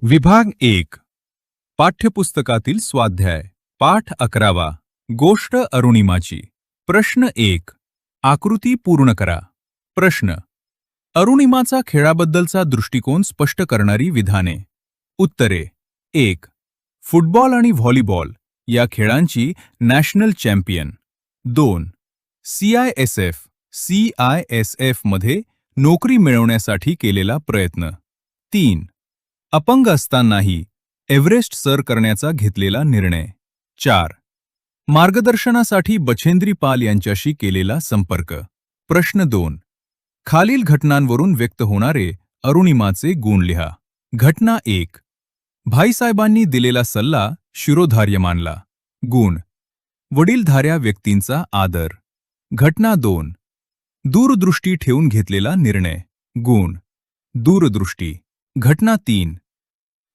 विभाग 1. पाठ्यपुस्तकातील स्वाध्याय पाठ 11. गोष्ट अरुणिमाची. प्रश्न 1. आकृती पूर्ण करा. प्रश्न. अरुणिमाचा खेळाबद्दलचा दृष्टिकोन स्पष्ट करणारी विधाने. उत्तरे. 1. फुटबॉल आणि व्हॉलीबॉल या खेळांची नॅशनल चॅम्पियन. 2. सीआयएसएफ मध्ये नोकरी मिळवण्यासाठी केलेला प्रयत्न. 3. अपंग असतानाही एव्हरेस्ट सर करण्याचा घेतलेला निर्णय. 4. मार्गदर्शनासाठी बछेंद्री पाल यांच्याशी केलेला संपर्क. प्रश्न 2. खालील घटनांवरून व्यक्त होणारे अरुणिमाचे गुण लिहा. घटना 1. भाईसाहेबांनी दिलेला सल्ला शिरोधार्य मानला. गुण. वडीलधाऱ्या व्यक्तींचा आदर. घटना 2. दूरदृष्टी ठेवून घेतलेला निर्णय. गुण. दूरदृष्टी. घटना 3.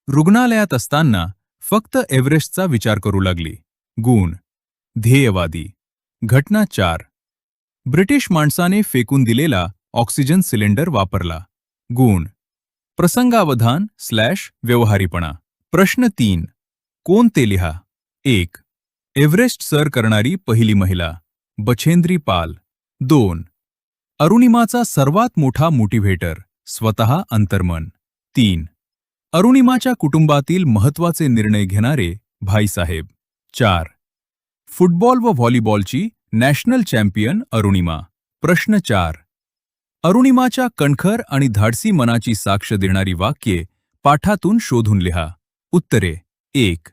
रुग्णालयात असताना फक्त एव्हरेस्टचा विचार करू लागली. गुण. ध्येयवादी. घटना 4. ब्रिटिश माणसाने फेकून दिलेला ऑक्सिजन सिलेंडर वापरला. गुण. प्रसंगावधान / व्यवहारीपणा. प्रश्न 3. कोण ते लिहा. 1. एव्हरेस्ट सर करणारी पहिली महिला बछेंद्री पाल. 2. अरुणिमाचा सर्वात मोठा मोटिव्हेटर स्वतः अंतर्मन. 3. अरुणिमाच्या कुटुंबातील महत्त्वाचे निर्णय घेणारे भाईसाहेब. 4. फुटबॉल व व्हॉलीबॉलची नॅशनल चॅम्पियन अरुणिमा. प्रश्न 4. अरुणिमाच्या कणखर आणि धाडसी मनाची साक्ष देणारी वाक्ये पाठातून शोधून लिहा. उत्तरे. 1.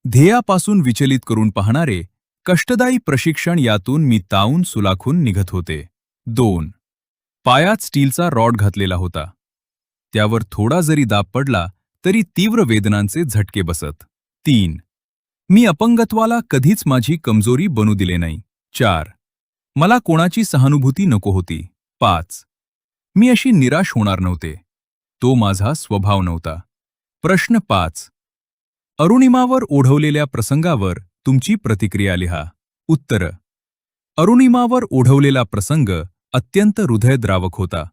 ध्येयापासून विचलित करून पाहणारे कष्टदायी प्रशिक्षण, यातून मी तावून सुलाखून निघत होते. 2. पायात स्टीलचा रॉड घातलेला होता. त्यावर थोडा जरी दाब पडला तरी तीव्र वेदनांचे झटके बसत. 3. मी अपंगत्वाला कधीच माझी कमजोरी बनू दिले नाही. 4. मला कोणाची सहानुभूती नको होती. 5. मी अशी निराश होणार नव्हते. तो माझा स्वभाव नव्हता. प्रश्न 5. अरुणिमावर ओढवलेल्या प्रसंगावर तुमची प्रतिक्रिया लिहा. उत्तर. अरुणिमावर ओढवलेला प्रसंग अत्यंत हृदयद्रावक होता.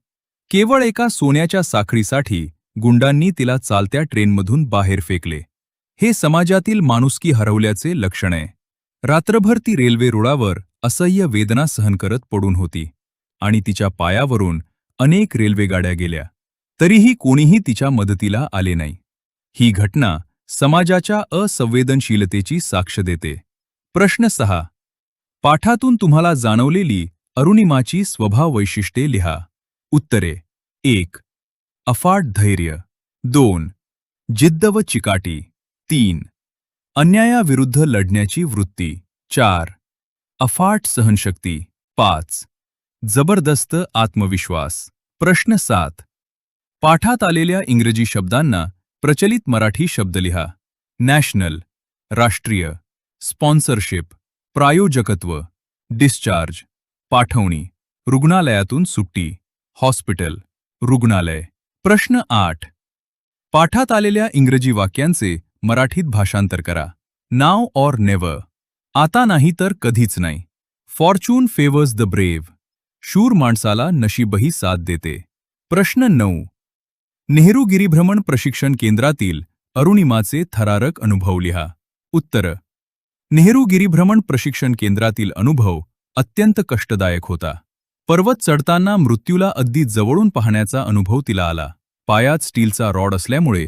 केवळ एका सोन्याच्या साखळीसाठी गुंडांनी तिला चालत्या ट्रेनमधून बाहेर फेकले. हे समाजातील माणुसकी हरवल्याचे लक्षण आहे. रात्रभर ती रेल्वे रुळावर असह्य वेदना सहन करत पडून होती आणि तिच्या पायावरून अनेक रेल्वेगाड्या गेल्या. तरीही कोणीही तिच्या मदतीला आले नाही. ही घटना समाजाच्या असंवेदनशीलतेची साक्ष देते. प्रश्न 6. पाठातून तुम्हाला जाणवलेली अरुणिमाची स्वभाव वैशिष्ट्ये लिहा. उत्तरे. 1. अफाट धैर्य. 2. जिद्द व चिकाटी. 3. अन्यायाविरुद्ध लढण्याची वृत्ती. 4. अफाट सहनशक्ती. 5. जबरदस्त आत्मविश्वास. प्रश्न 7. पाठात आलेल्या इंग्रजी शब्दांना प्रचलित मराठी शब्द लिहा. नॅशनल राष्ट्रीय. स्पॉन्सरशिप प्रायोजकत्व. डिस्चार्ज पाठवणी. रुग्णालयातून सुट्टी. हॉस्पिटल रुग्णालय. प्रश्न 8. पाठात आलेल्या इंग्रजी वाक्यांचे मराठीत भाषांतर करा. नाव ऑर नेव्हर. आता नाही तर कधीच नाही. Fortune favours the brave. शूर माणसाला नशीबही साथ देते. प्रश्न 9. नेहरू गिरिभ्रमण प्रशिक्षण केंद्रातील अरुणिमाचे थरारक अनुभव लिहा. उत्तर. नेहरू गिरिभ्रमण प्रशिक्षण केंद्रातील अनुभव अत्यंत कष्टदायक होता. पर्वत चढताना मृत्यूला अगदी जवळून पाहण्याचा अनुभव तिला आला. पायात स्टीलचा रॉड असल्यामुळे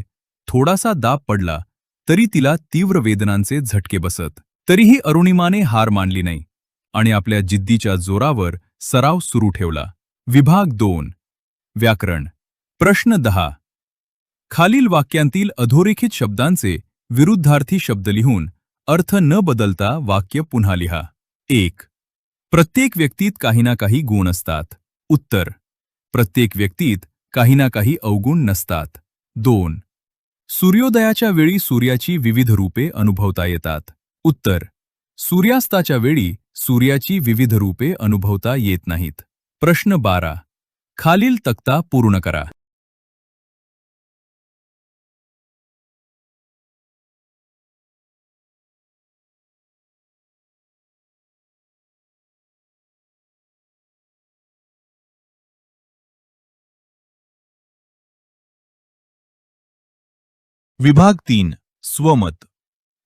थोडासा दाब पडला तरी तिला तीव्र वेदनांचे झटके बसत. तरीही अरुणिमाने हार मानली नाही आणि आपल्या जिद्दीच्या जोरावर सराव सुरू ठेवला. विभाग 2. व्याकरण. प्रश्न 10. खालील वाक्यांतील अधोरेखित शब्दांचे विरुद्धार्थी शब्द लिहून अर्थ न बदलता वाक्य पुन्हा लिहा. 1. प्रत्येक व्यक्तीत काही ना काही गुण असतात. उत्तर. प्रत्येक व्यक्तीत काही ना काही अवगुण नसतात. 2. सूर्योदयाच्या वेळी सूर्याची विविध रूपे अनुभवता येतात. उत्तर. सूर्यास्ताच्या वेळी सूर्याची विविध रूपे अनुभवता येत नाहीत. प्रश्न 12. खालील तक्ता पूर्ण करा. विभाग 3 स्वमत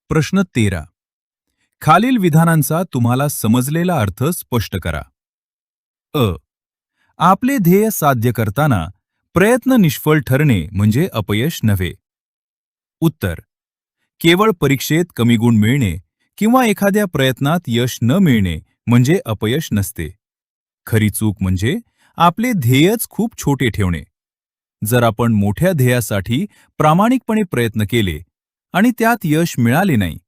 प्रश्न 13 खालील विधानांचा तुम्हाला समजलेला अर्थ स्पष्ट करा. अ. आपले ध्येय साध्य करताना प्रयत्न निष्फळ ठरणे म्हणजे अपयश नव्हे. उत्तर. केवळ परीक्षेत कमी गुण मिळणे किंवा एखाद्या प्रयत्नात यश न मिळणे म्हणजे अपयश नसते. खरी चूक म्हणजे आपले ध्येयच खूप छोटे ठेवणे. जर आपण मोठ्या ध्येयासाठी प्रामाणिकपणे प्रयत्न केले आणि त्यात यश मिळाले नाही,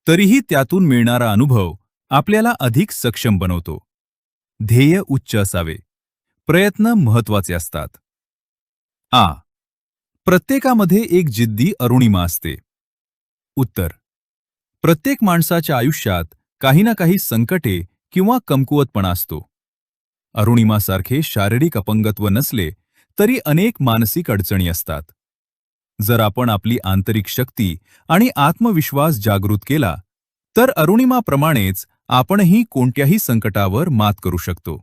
तरीही त्यातून मिळणारा अनुभव आपल्याला अधिक सक्षम बनवतो. ध्येय उच्च असावे. प्रयत्न महत्वाचे असतात. आ. प्रत्येकामध्ये एक जिद्दी अरुणिमा असते. उत्तर. प्रत्येक माणसाच्या आयुष्यात काही ना काही संकटे किंवा कमकुवतपणा असतो. अरुणिमासारखे शारीरिक अपंगत्व नसले तरी अनेक मानसिक अडचणी असतात. जर आपण आपली आंतरिक शक्ती आणि आत्मविश्वास जागृत केला तर अरुणिमाप्रमाणेच आपणही कोणत्याही संकटावर मात करू शकतो.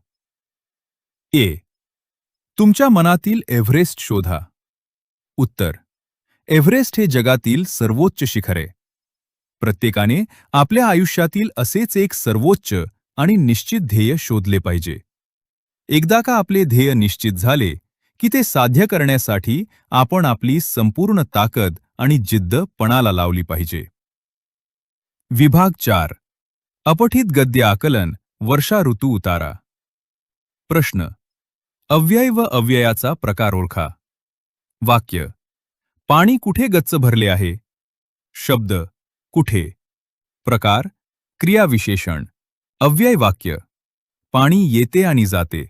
ए. तुमच्या मनातील एव्हरेस्ट शोधा. उत्तर. एव्हरेस्ट हे जगातील सर्वोच्च शिखर आहे. प्रत्येकाने आपल्या आयुष्यातील असेच एक सर्वोच्च आणि निश्चित ध्येय शोधले पाहिजे. एकदा का आपले ध्येय निश्चित झाले की ते साध्य करण्यासाठी आपण आपली संपूर्ण ताकद आणि जिद्द पणाला लावली पाहिजे. विभाग 4 अपठित गद्य आकलन वर्षा ऋतू उतारा. प्रश्न. अव्यय व अव्ययाचा प्रकार ओळखा. वाक्य. पाणी कुठे गच्च भरले आहे. शब्द. कुठे. प्रकार. क्रियाविशेषण. अव्यय वाक्य. पाणी येते आणि जाते.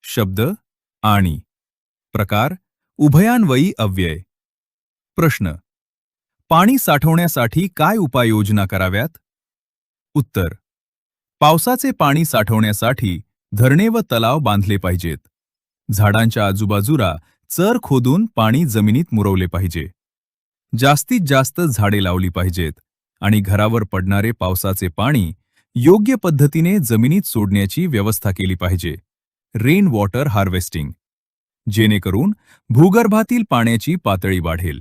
शब्द. आणि. प्रकार. उभयान्वयी अव्यय. प्रश्न. पाणी साठवण्यासाठी काय उपाययोजना कराव्यात. उत्तर. पावसाचे पाणी साठवण्यासाठी धरणे व तलाव बांधले पाहिजेत. झाडांच्या आजूबाजूला चर खोदून पाणी जमिनीत मुरवले पाहिजे. जास्तीत जास्त झाडे लावली पाहिजेत आणि घरावर पडणारे पावसाचे पाणी योग्य पद्धतीने जमिनीत सोडण्याची व्यवस्था केली पाहिजे. Rain water harvesting. जेणेकरून भूगर्भातील पाण्याची पातळी वाढेल.